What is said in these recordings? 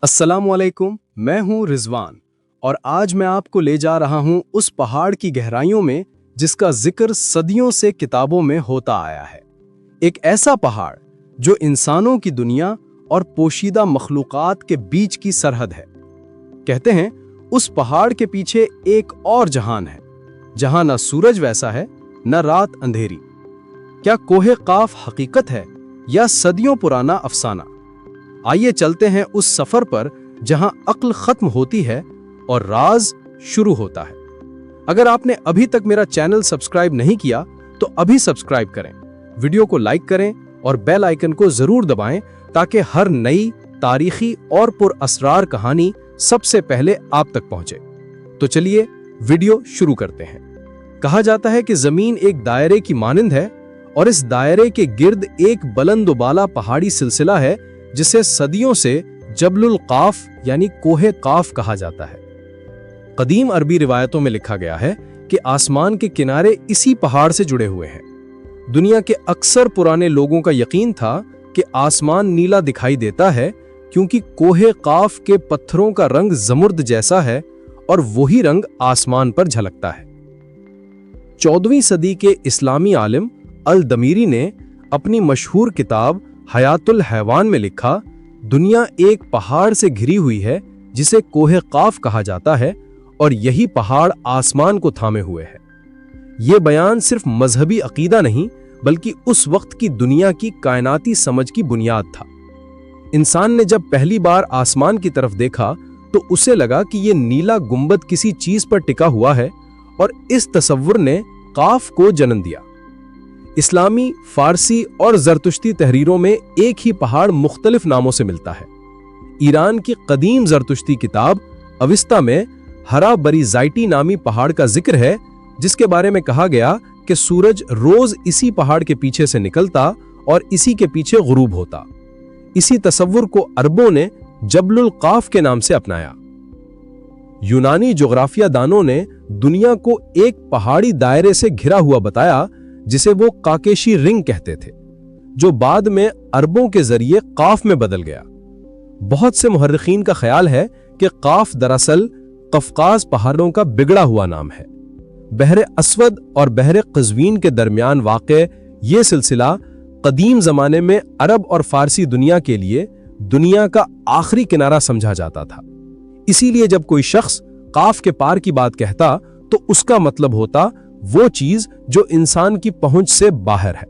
अस्सलाम वालेकुम, मैं हूं रिजवान और आज मैं आपको ले जा रहा हूं उस पहाड़ की गहराइयों में जिसका जिक्र सदियों से किताबों में होता आया है। एक ऐसा पहाड़ जो इंसानों की दुनिया और पोशीदा मखलूकात के बीच की सरहद है। कहते हैं उस पहाड़ के पीछे एक और जहान है, जहां न सूरज वैसा है न रात अंधेरी। क्या कोहे काफ हकीकत है या सदियों पुराना अफसाना? आइए चलते हैं उस सफर पर जहां अक्ल खत्म होती है और राज शुरू होता है। अगर आपने अभी तक मेरा चैनल सब्सक्राइब नहीं किया तो अभी सब्सक्राइब करें, वीडियो को लाइक करें और बेल आइकन को जरूर दबाएं ताकि हर नई तारीखी और पुरअसरार कहानी सबसे पहले आप तक पहुंचे। तो चलिए वीडियो शुरू करते हैं। कहा जाता है कि जमीन एक दायरे की मानिंद है और इस दायरे के गिर्द एक बुलंद-बाला पहाड़ी सिलसिला है जिसे सदियों से जबलुल काफ यानी कोहे काफ कहा जाता है। कदीम अरबी रिवायतों में लिखा गया है कि आसमान के किनारे इसी पहाड़ से जुड़े हुए हैं। दुनिया के अक्सर पुराने लोगों का यकीन था कि आसमान नीला दिखाई देता है क्योंकि कोहे काफ के पत्थरों का रंग जमुर्द जैसा है और वही रंग आसमान पर झलकता है। 14वीं सदी के इस्लामी आलिम अल दमीरी ने अपनी मशहूर किताब हयातुल हैवान में लिखा, दुनिया एक पहाड़ से घिरी हुई है जिसे कोहे काफ कहा जाता है और यही पहाड़ आसमान को थामे हुए है। यह बयान सिर्फ मजहबी अकीदा नहीं बल्कि उस वक्त की दुनिया की कायनाती समझ की बुनियाद था। इंसान ने जब पहली बार आसमान की तरफ देखा तो उसे लगा कि यह नीला गुंबद किसी चीज पर टिका हुआ है और इस तसव्वुर ने काफ को जन्म दिया। इस्लामी, फारसी और जरतुश्ती तहरीरों में एक ही पहाड़ मुख्तलिफ नामों से मिलता है। ईरान की कदीम जरतुश्ती किताब अविस्ता में हरा बरीजाइटी नामी पहाड़ का जिक्र है जिसके बारे में कहा गया कि सूरज रोज इसी पहाड़ के पीछे से निकलता और इसी के पीछे गुरूब होता। इसी तसव्वुर को अरबों ने जबलुल काफ के नाम से अपनाया। यूनानी जोग्राफिया दानों ने दुनिया को एक पहाड़ी दायरे से घिरा हुआ बताया जिसे वो काकेशी रिंग कहते थे, जो बाद में अरबों के जरिए काफ में बदल गया। बहुत से मुहर्रिखीन का ख्याल है कि काफ दरअसल कफकाज पहाड़ों का बिगड़ा हुआ नाम है। बहरे अस्वद और बहरे कज़वीन के दरमियान वाक़े ये सिलसिला कदीम जमाने में अरब और फारसी दुनिया के लिए दुनिया का आखिरी किनारा समझा जाता था। इसीलिए जब कोई शख्स काफ के पार की बात कहता तो उसका मतलब होता वो चीज जो इंसान की पहुंच से बाहर है।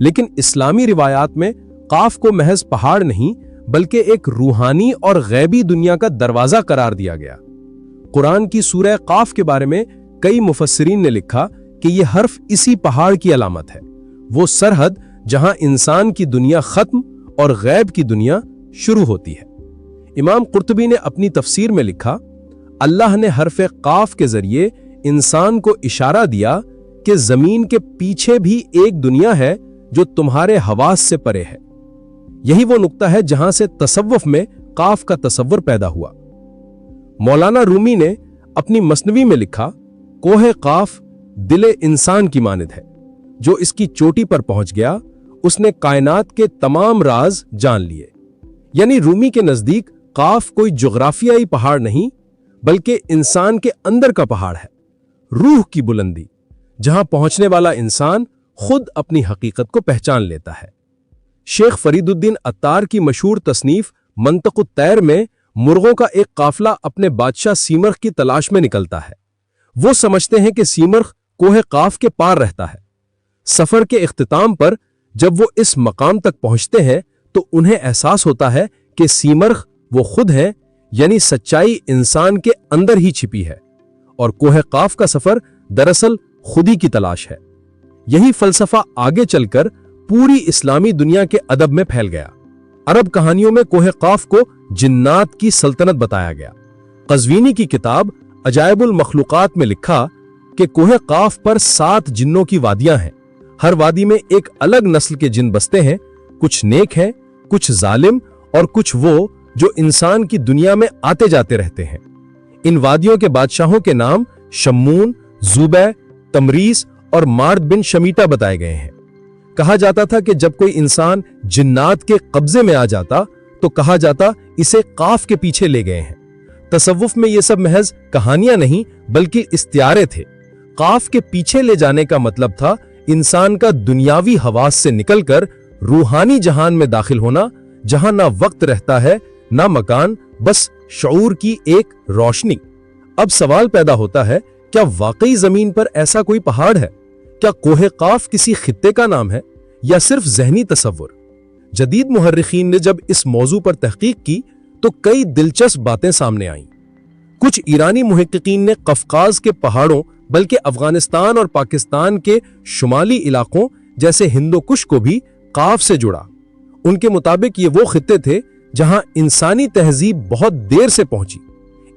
लेकिन इस्लामी रिवायात में काफ को महज पहाड़ नहीं बल्कि एक रूहानी और गैबी दुनिया का दरवाजा करार दिया गया। कुरान की सूरह काफ के बारे में कई मुफस्सिरीन ने लिखा कि यह हर्फ इसी पहाड़ की अलामत है, वो सरहद जहां इंसान की दुनिया खत्म और गैब की दुनिया शुरू होती है। इमाम कुर्तुबी ने अपनी तफसीर में लिखा, अल्लाह ने हर्फ काफ के जरिए इंसान को इशारा दिया कि जमीन के पीछे भी एक दुनिया है जो तुम्हारे हवास से परे है। यही वो नुक्ता है जहां से तसव्वुफ में काफ का तसव्वुर पैदा हुआ। मौलाना रूमी ने अपनी मसनवी में लिखा, कोहे काफ दिले इंसान की मानिद है, जो इसकी चोटी पर पहुंच गया उसने कायनात के तमाम राज जान लिए। यानी रूमी के नजदीक काफ कोई जोग्राफियाई पहाड़ नहीं बल्कि इंसान के अंदर का पहाड़ है, रूह की बुलंदी, जहां पहुंचने वाला इंसान खुद अपनी हकीकत को पहचान लेता है। शेख फरीदुद्दीन अत्तार की मशहूर तसनीफ मंतकुत तैर में मुर्गों का एक काफिला अपने बादशाह सीमर्ग की तलाश में निकलता है। वो समझते हैं कि सीमर्ग कोहे काफ के पार रहता है। सफर के इख्तिताम पर जब वो इस मकाम तक पहुंचते हैं तो उन्हें एहसास होता है कि सीमर्ग वो खुद है, यानी सच्चाई इंसान के अंदर ही छिपी है और कोहे काफ का सफर दरअसल खुदी की तलाश है। यही फलसफा आगे चलकर पूरी इस्लामी दुनिया के अदब में फैल गया। अरब कहानियों में कोहे काफ को जिन्नात की सल्तनत बताया गया। कज़वीनी की किताब अजायबुल मखलूकात में लिखा कि कोहे काफ पर 7 जिन्नों की वादियां हैं। हर वादी में एक अलग नस्ल के जिन बसते हैं, कुछ नेक हैं, कुछ जालिम और कुछ वो जो इंसान की दुनिया में आते जाते रहते हैं। इन वादियों के बादशाहों के नाम शम्मून, ज़ुबै, तमरीस और मार्द बिन शमीटा बताए गए हैं। कहा जाता था कि जब कोई इंसान जिन्नात के कब्जे में आ जाता तो कहा जाता اسے قاف کے پیچھے لے گئے ہیں۔ تصوف میں یہ سب محض کہانیاں نہیں بلکہ استعارے تھے۔ قاف کے پیچھے لے جانے کا مطلب تھا انسان کا دنیاوی حواس سے نکل کر روحانی جہان میں داخل ہونا، جہاں نہ وقت رہتا ہے نہ مکان، بس شعور کی ایک روشنی۔ اب سوال پیدا ہوتا ہے، کیا واقعی زمین پر ایسا کوئی پہاڑ ہے؟ کیا کوہ قاف کسی خطے کا نام ہے یا صرف ذہنی تصور؟ جدید محرخین نے جب اس موضوع پر تحقیق کی تو کئی دلچسپ باتیں سامنے آئیں۔ کچھ ایرانی محققین نے قفقاز کے پہاڑوں بلکہ افغانستان اور پاکستان کے شمالی علاقوں جیسے ہندو کش کو بھی قاف سے جڑا۔ ان کے مطابق یہ وہ خطے تھے جہاں انسانی تہذیب بہت دیر سے پہنچی۔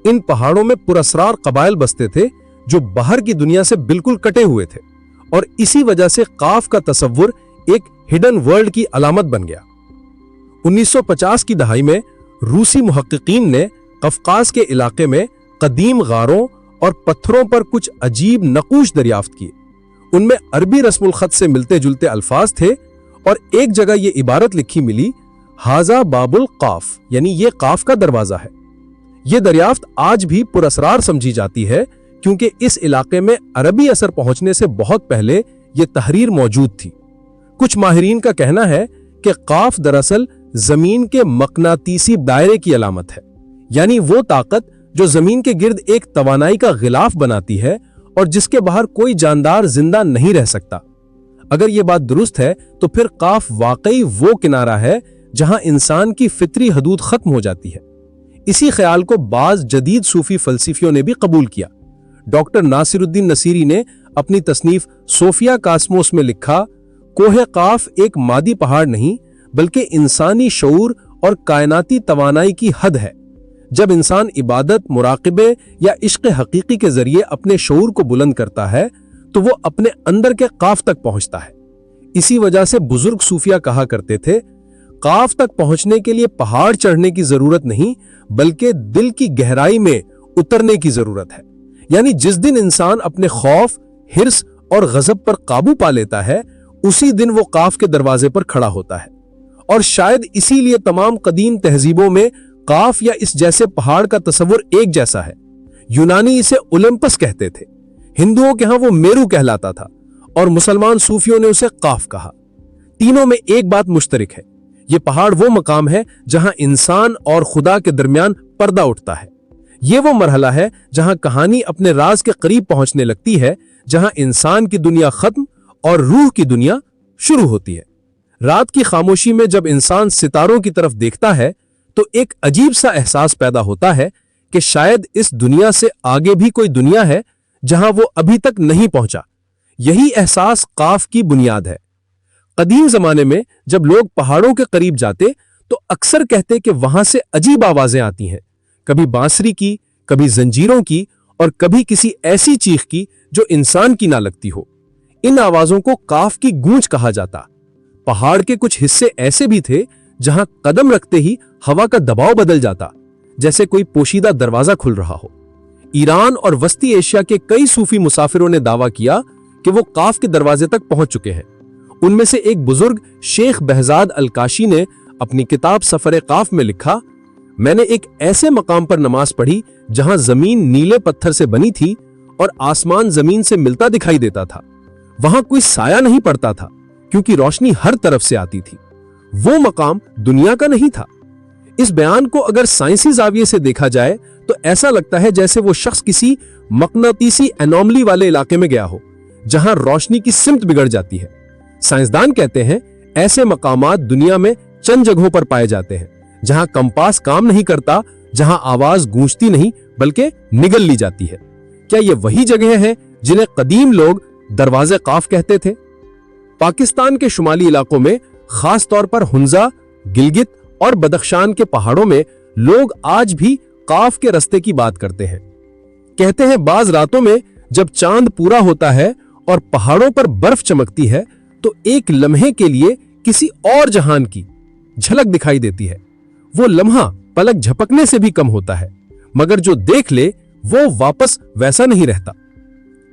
ان پہاڑوں میں پراسرار قبائل بستے تھے جو باہر کی دنیا سے بالکل کٹے ہوئے تھے، اور اسی وجہ سے قاف کا تصور ایک ہڈن ورلڈ کی علامت بن گیا۔ 1950 کی دہائی میں روسی محققین نے قفقاز کے علاقے میں قدیم غاروں اور پتھروں پر کچھ عجیب نقوش دریافت کیے۔ ان میں عربی رسم الخط سے ملتے جلتے الفاظ تھے، اور ایک جگہ یہ عبارت لکھی ملی، ہاذا باب القاف، یعنی یہ قاف کا دروازہ ہے۔ یہ دریافت آج بھی پراسرار سمجھی جاتی ہے کیونکہ اس علاقے میں عربی اثر پہنچنے سے بہت پہلے یہ تحریر موجود تھی۔ کچھ ماہرین کا کہنا ہے کہ قاف دراصل زمین کے مقناطیسی دائرے کی علامت ہے، یعنی وہ طاقت جو زمین کے گرد ایک توانائی کا غلاف بناتی ہے اور جس کے باہر کوئی جاندار زندہ نہیں رہ سکتا۔ اگر یہ بات درست ہے تو پھر قاف واقعی وہ کنارہ ہے جہاں انسان کی فطری حدود ختم ہو جاتی ہے۔ اسی خیال کو بعض جدید صوفی فلسفیوں نے بھی قبول کیا۔ ڈاکٹر ناصر الدین نصیری نے اپنی تصنیف صوفیہ کاسموس میں لکھا، کوہ قاف ایک مادی پہاڑ نہیں بلکہ انسانی شعور اور کائناتی توانائی کی حد ہے۔ جب انسان عبادت، مراقبے یا عشق حقیقی کے ذریعے اپنے شعور کو بلند کرتا ہے تو وہ اپنے اندر کے قاف تک پہنچتا ہے۔ اسی وجہ سے بزرگ صوفیہ کہا کرتے تھے، قاف تک پہنچنے کے لیے پہاڑ چڑھنے کی ضرورت نہیں بلکہ دل کی گہرائی میں اترنے کی ضرورت ہے۔ یعنی جس دن انسان اپنے خوف، حرص اور غضب پر قابو پا لیتا ہے، اسی دن وہ قاف کے دروازے پر کھڑا ہوتا ہے۔ اور شاید اسی لیے تمام قدیم تہذیبوں میں قاف یا اس جیسے پہاڑ کا تصور ایک جیسا ہے۔ یونانی اسے اولمپس کہتے تھے، ہندوؤں کے ہاں وہ میرو کہلاتا تھا، اور مسلمان صوفیوں نے اسے قاف کہا۔ تینوں میں ایک بات مشترک ہے، یہ پہاڑ وہ مقام ہے جہاں انسان اور خدا کے درمیان پردہ اٹھتا ہے۔ یہ وہ مرحلہ ہے جہاں کہانی اپنے راز کے قریب پہنچنے لگتی ہے، جہاں انسان کی دنیا ختم اور روح کی دنیا شروع ہوتی ہے۔ رات کی خاموشی میں جب انسان ستاروں کی طرف دیکھتا ہے تو ایک عجیب سا احساس پیدا ہوتا ہے کہ شاید اس دنیا سے آگے بھی کوئی دنیا ہے جہاں وہ ابھی تک نہیں پہنچا۔ یہی احساس قاف کی بنیاد ہے۔ قدیم زمانے میں جب لوگ پہاڑوں کے قریب جاتے تو اکثر کہتے کہ وہاں سے عجیب آوازیں آتی ہیں، کبھی بانسری کی، کبھی زنجیروں کی، اور کبھی کسی ایسی چیخ کی جو انسان کی نہ لگتی ہو۔ ان آوازوں کو قاف کی گونج کہا جاتا۔ پہاڑ کے کچھ حصے ایسے بھی تھے جہاں قدم رکھتے ہی ہوا کا دباؤ بدل جاتا، جیسے کوئی پوشیدہ دروازہ کھل رہا ہو۔ ایران اور وسطی ایشیا کے کئی صوفی مسافروں نے دعویٰ کیا کہ وہ قاف کے دروازے تک پہنچ چکے ہیں۔ ان میں سے ایک بزرگ شیخ بہزاد الکاشی نے اپنی کتاب سفر قاف میں لکھا، میں نے ایک ایسے مقام پر نماز پڑھی جہاں زمین نیلے پتھر سے بنی تھی اور آسمان زمین سے ملتا دکھائی دیتا تھا۔ وہاں کوئی سایہ نہیں پڑتا تھا کیونکہ روشنی ہر طرف سے آتی تھی۔ وہ مقام دنیا کا نہیں تھا۔ اس بیان کو اگر سائنسی زاویے سے دیکھا جائے تو ایسا لگتا ہے جیسے وہ شخص کسی مقناطیسی انوملی والے علاقے میں گیا ہو جہاں روشنی کی سمت بگڑ جاتی ہے۔ سائنسدان کہتے ہیں ایسے مقامات دنیا میں چند جگہوں پر پائے جاتے ہیں جہاں کمپاس کام نہیں کرتا، جہاں آواز گونجتی نہیں بلکہ نگل لی جاتی ہے۔ کیا یہ وہی جگہیں ہیں جنہیں قدیم لوگ دروازے قاف کہتے تھے؟ پاکستان کے شمالی علاقوں میں خاص طور پر ہنزا، گلگت اور بدخشان کے پہاڑوں میں لوگ آج بھی قاف کے رستے کی بات کرتے ہیں۔ کہتے ہیں بعض راتوں میں جب چاند پورا ہوتا ہے اور پہاڑوں پر برف چمکتی ہے تو ایک لمحے کے لیے کسی اور جہان کی جھلک دکھائی دیتی ہے۔ وہ لمحہ پلک جھپکنے سے بھی کم ہوتا ہے، مگر جو دیکھ لے وہ واپس ویسا نہیں رہتا۔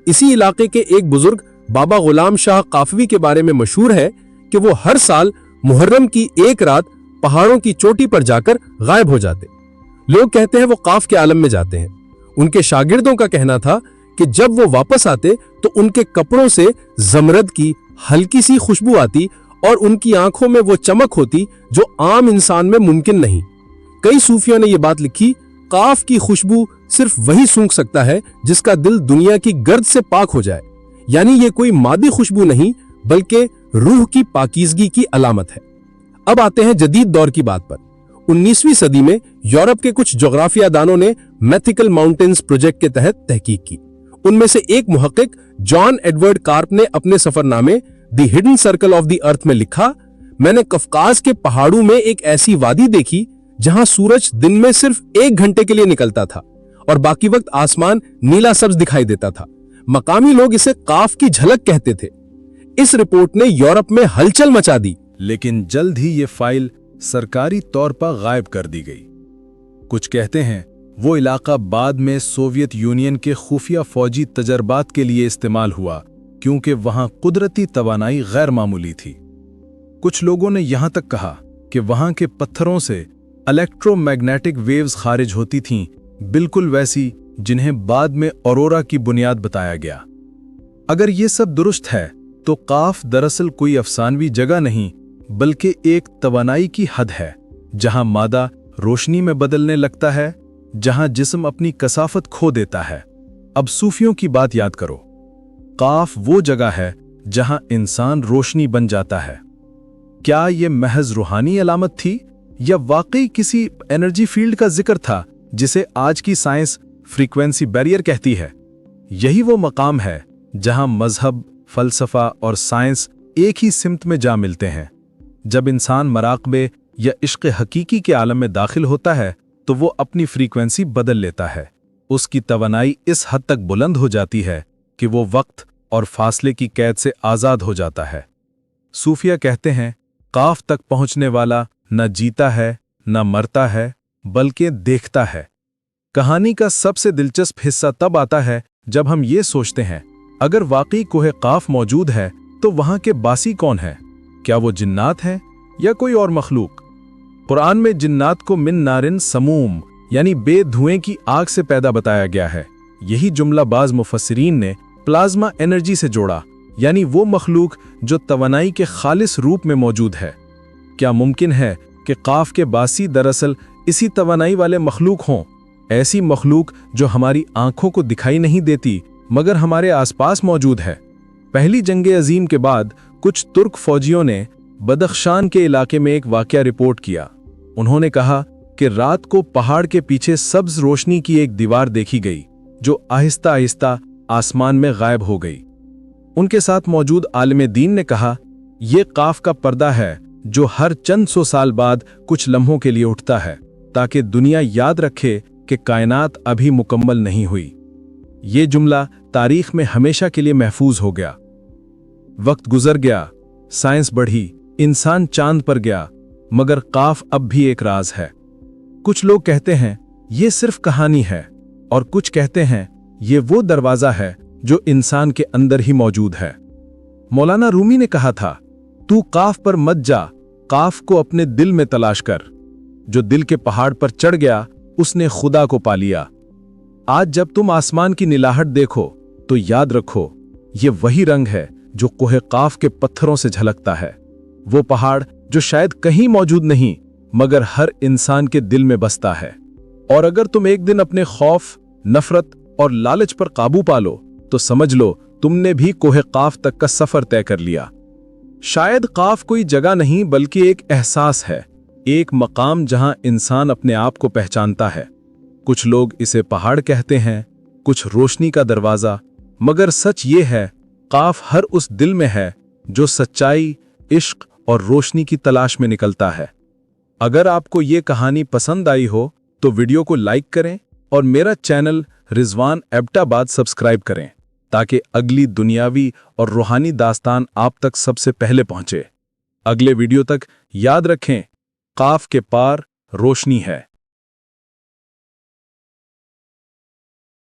اسی علاقے کے ایک بزرگ بابا غلام شاہ قافوی کے بارے میں مشہور ہے کہ وہ ہر سال محرم کی ایک رات पहाड़ों की चोटी पर जाकर गायब हो जाते। लोग कहते हैं वो काफ के आलम में जाते हैं। उनके शागिर्दों का कहना था कि जब वो वापस आते तो उनके कपड़ों से जमरद की हल्की सी खुशबू आती और उनकी आंखों में वो चमक होती जो आम इंसान में मुमकिन नहीं। कई सूफियों ने यह बात लिखी, काफ की खुशबू सिर्फ वही सूंघ सकता है जिसका दिल दुनिया की गर्द से पाक हो जाए। यानी ये कोई मादी खुशबू नहीं बल्कि रूह की पाकीज़गी की अलामत है। अब आते हैं जदीद दौर की बात पर। 19वीं सदी में यूरोप के कुछ जोग्राफिया दानों ने मैथिकल माउंटेन्स प्रोजेक्ट के तहत तहकीक की। उनमें से एक मुहक्किक जॉन एडवर्ड कार्प ने अपने सफरनामे the hidden circle of the earth में लिखा, मैंने कफकाज के पहाड़ों में एक ऐसी वादी देखी जहां सूरज दिन में सिर्फ 1 घंटे के लिए निकलता था और बाकी वक्त आसमान नीला सब्ज दिखाई देता था। मकामी लोग इसे काफ की झलक कहते थे। इस रिपोर्ट ने यूरोप में हलचल मचा दी, लेकिन जल्द ही ये फाइल सरकारी तौर पर गायब कर दी गई। कुछ कहते हैं वो इलाका बाद में सोवियत यूनियन के खुफिया फौजी तजर्बात के लिए इस्तेमाल हुआ क्योंकि वहां कुदरती तवानाई गैर मामूली थी। कुछ लोगों ने यहां तक कहा कि वहां के पत्थरों से इलेक्ट्रोमैग्नेटिक वेव्स खारिज होती थीं, बिल्कुल वैसी जिन्हें बाद में ऑरोरा की बुनियाद बताया गया। अगर ये सब दुरुस्त है तो काफ दरअसल कोई अफसानवी जगह नहीं बल्कि एक तवानाई की हद है जहां मादा रोशनी में बदलने लगता है, जहां जिस्म अपनी कसाफत खो देता है। अब सूफियों की बात याद करो। काफ वो जगह है जहां इंसान रोशनी बन जाता है। क्या यह महज रूहानी अलामत थी या वाकई किसी एनर्जी फील्ड का जिक्र था जिसे आज की साइंस फ्रीक्वेंसी बैरियर कहती है? यही वो मकाम है जहां मजहब, फलसफा और साइंस एक ही सिमत में जा मिलते हैं। जब इंसान मराकबे या इश्क हकीकी के आलम में दाखिल होता है तो वो अपनी फ्रीक्वेंसी बदल लेता है। उसकी तवानाई इस हद तक बुलंद हो जाती है कि वो वक्त और फासले की कैद से आज़ाद हो जाता है। सूफिया कहते हैं काफ तक पहुंचने वाला न जीता है न मरता है बल्कि देखता है। कहानी का सबसे दिलचस्प हिस्सा तब आता है जब हम ये सोचते हैं अगर वाकई कोहे काफ मौजूद है तो वहां के बासी कौन है? क्या वो जिन्नात हैं या कोई और मखलूक? कुरान में जिन्नात को मिन नारिन समूम यानी बेधुएं की आग से पैदा बताया गया है। यही जुमला बाज मुफस्सिरीन ने प्लाज्मा एनर्जी से जोड़ा, यानी वो मखलूक जो तवानाई के खालिस रूप में मौजूद है। क्या मुमकिन है कि काफ के बासी दरअसल इसी तवानाई वाले मखलूक हों? ऐसी मखलूक जो हमारी आंखों को दिखाई नहीं देती मगर हमारे आसपास मौजूद है। पहली जंग अजीम के बाद कुछ तुर्क फौजियों ने बदख्शान के इलाके में एक वाकया रिपोर्ट किया। उन्होंने कहा कि रात को पहाड़ के पीछे सब्ज रोशनी की एक दीवार देखी गई जो आहिस्ता आहिस्ता आसमान में गायब हो गई। उनके साथ मौजूद आलिम दीन ने कहा यह काफ का पर्दा है जो हर चंद सौ साल बाद कुछ लम्हों के लिए उठता है ताकि दुनिया याद रखे कि कायनात अभी मुकम्मल नहीं हुई। ये जुमला तारीख में हमेशा के लिए महफूज हो गया। वक्त गुजर गया, साइंस बढ़ी, इंसान चांद पर गया, मगर काफ अब भी एक राज है। कुछ लोग कहते हैं ये सिर्फ कहानी है और कुछ कहते हैं ये वो दरवाजा है जो इंसान के अंदर ही मौजूद है। मौलाना रूमी ने कहा था, तू काफ पर मत जा, काफ को अपने दिल में तलाश कर। जो दिल के पहाड़ पर चढ़ गया उसने खुदा को पा लिया। आज जब तुम आसमान की नीलाहट देखो तो याद रखो ये वही रंग है जो कोहे काफ के पत्थरों से झलकता है। वो पहाड़ जो शायद कहीं मौजूद नहीं मगर हर इंसान के दिल में बसता है। और अगर तुम एक दिन अपने खौफ, नफरत और लालच पर काबू पा लो तो समझ लो तुमने भी कोहे काफ तक का सफर तय कर लिया। शायद काफ कोई जगह नहीं बल्कि एक एहसास है, एक मकाम जहां इंसान अपने आप को पहचानता है। कुछ लोग इसे पहाड़ कहते हैं, कुछ रोशनी का दरवाजा, मगर सच ये है काफ हर उस दिल में है जो सच्चाई, इश्क और रोशनी की तलाश में निकलता है। अगर आपको ये कहानी पसंद आई हो तो वीडियो को लाइक करें और मेरा चैनल रिजवान एबटाबाद सब्सक्राइब करें ताकि अगली दुनियावी और रूहानी दास्तान आप तक सबसे पहले पहुंचे। अगले वीडियो तक याद रखें, काफ के पार रोशनी है।